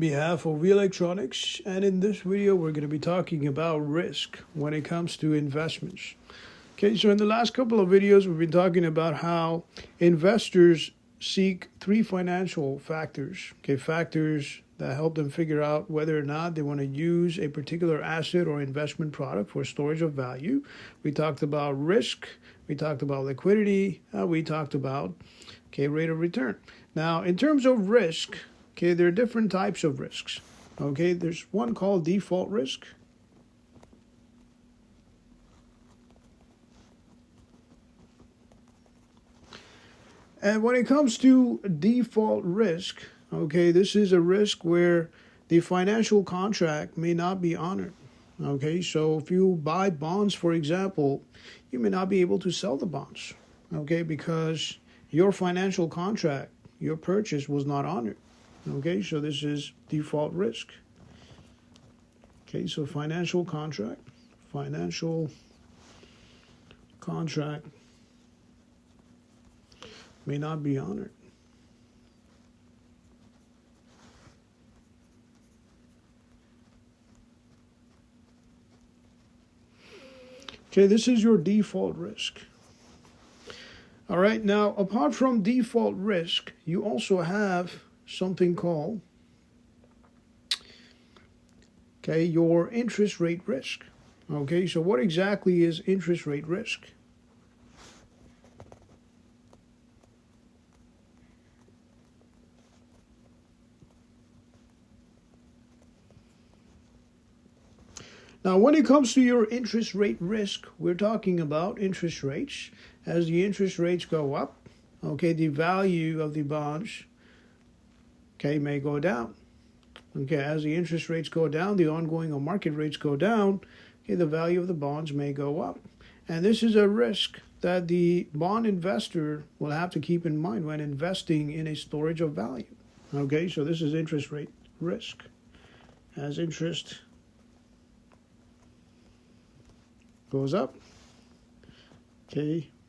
Behalf of V Electronics, and in this video we're going to be talking about risk when it comes to investments. Okay, so in the last couple of videos we've been talking about how investors seek three financial factors, factors that help them figure out whether or not they want to use a particular asset or investment product for storage of value. We talked about risk, we talked about liquidity, we talked about rate of return. Now, in terms of risk, there are different types of risks. There's one called default risk. And when it comes to default risk, this is a risk where the financial contract may not be honored. So if you buy bonds, for example, you may not be able to sell the bonds, because your financial contract, your purchase was not honored. So this is default risk. So financial contract may not be honored. This is your default risk. All right, now apart from default risk, you also have something called your interest rate risk. So what exactly is interest rate risk? Now, when it comes to your interest rate risk, we're talking about interest rates. As the interest rates go up, the value of the bonds may go down. As the interest rates go down, the ongoing or market rates go down, the value of the bonds may go up. And this is a risk that the bond investor will have to keep in mind when investing in a storage of value. So this is interest rate risk. As interest goes up,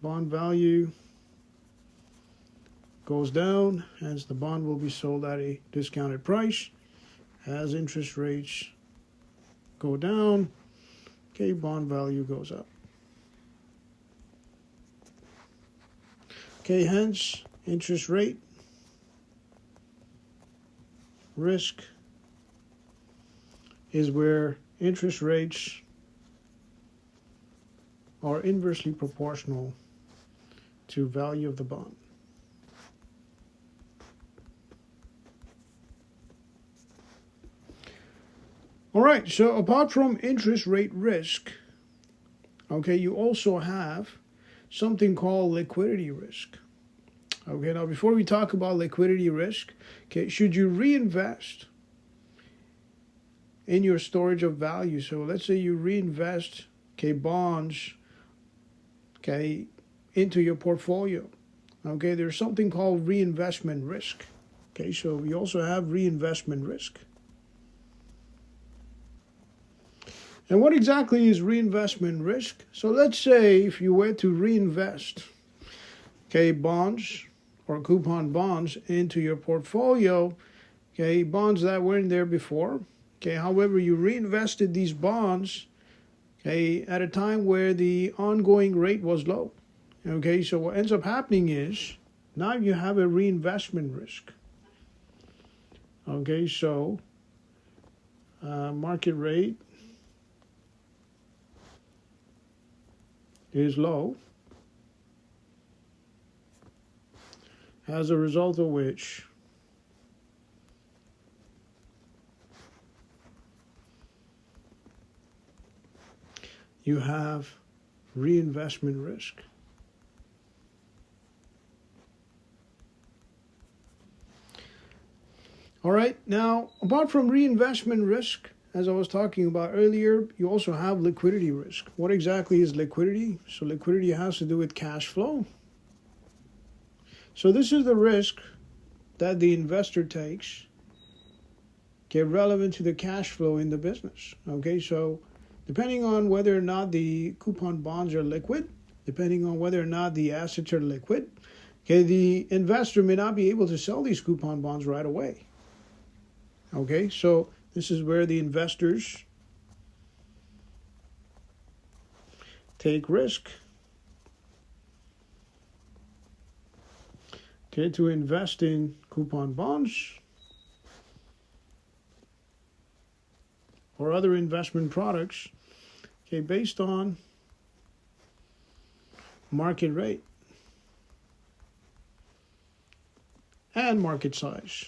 bond value goes down, hence the bond will be sold at a discounted price. As interest rates go down, bond value goes up. Hence interest rate risk is where interest rates are inversely proportional to value of the bond. All right, so apart from interest rate risk, you also have something called liquidity risk. Now before we talk about liquidity risk, should you reinvest in your storage of value? So let's say you reinvest bonds into your portfolio. There's something called reinvestment risk. So we also have reinvestment risk. And what exactly is reinvestment risk? So let's say if you were to reinvest bonds or coupon bonds into your portfolio, bonds that weren't there before. However, you reinvested these bonds at a time where the ongoing rate was low. So what ends up happening is now you have a reinvestment risk. So market rate is low, as a result of which you have reinvestment risk. All right, now apart from reinvestment risk, as I was talking about earlier, you also have liquidity risk. What exactly is liquidity? So liquidity has to do with cash flow. So this is the risk that the investor takes, relevant to the cash flow in the business. So depending on whether or not the coupon bonds are liquid, depending on whether or not the assets are liquid, the investor may not be able to sell these coupon bonds right away. Okay, so this is where the investors take risk. Okay, to invest in coupon bonds or other investment products, okay, based on market rate and market size.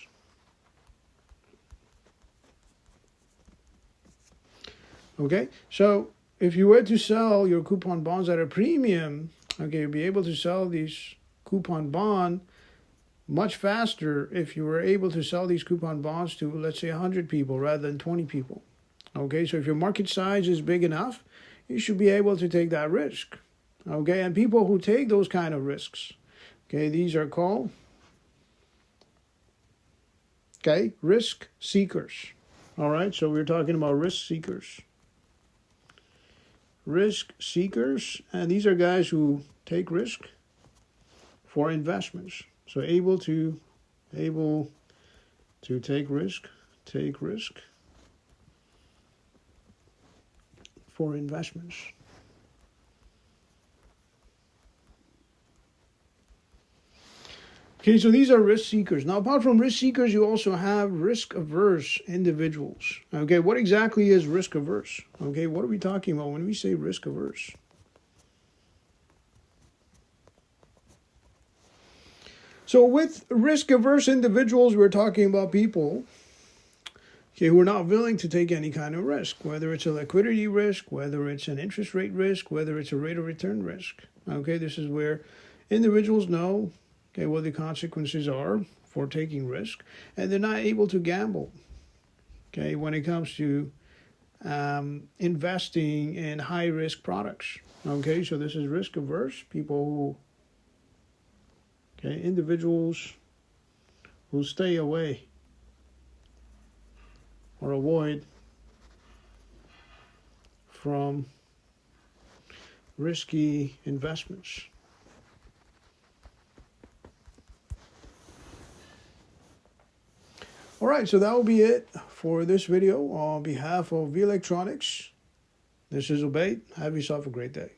Okay, so if you were to sell your coupon bonds at a premium, okay, you'll be able to sell these coupon bond much faster if you were able to sell these coupon bonds to, let's say, 100 people rather than 20 people. Okay, so if your market size is big enough, you should be able to take that risk. Okay, and people who take those kind of risks, okay, these are called, okay, risk seekers. All right, so we're talking about risk seekers. Risk seekers, and these are guys who take risk for investments. So able to take risk for investments. Okay, so these are risk seekers. Now, apart from risk seekers, you also have risk averse individuals. Okay, what exactly is risk averse? Okay, what are we talking about when we say risk averse? So with risk averse individuals, we're talking about people, okay, who are not willing to take any kind of risk, whether it's a liquidity risk, whether it's an interest rate risk, whether it's a rate of return risk. Okay, this is where individuals know, okay, what the consequences are for taking risk, and they're not able to gamble, okay, when it comes to investing in high risk products. Okay, so this is risk averse, people who, okay, individuals who stay away or avoid from risky investments. All right, so that will be it for this video. On behalf of V Electronics, this is Obaid. Have yourself a great day.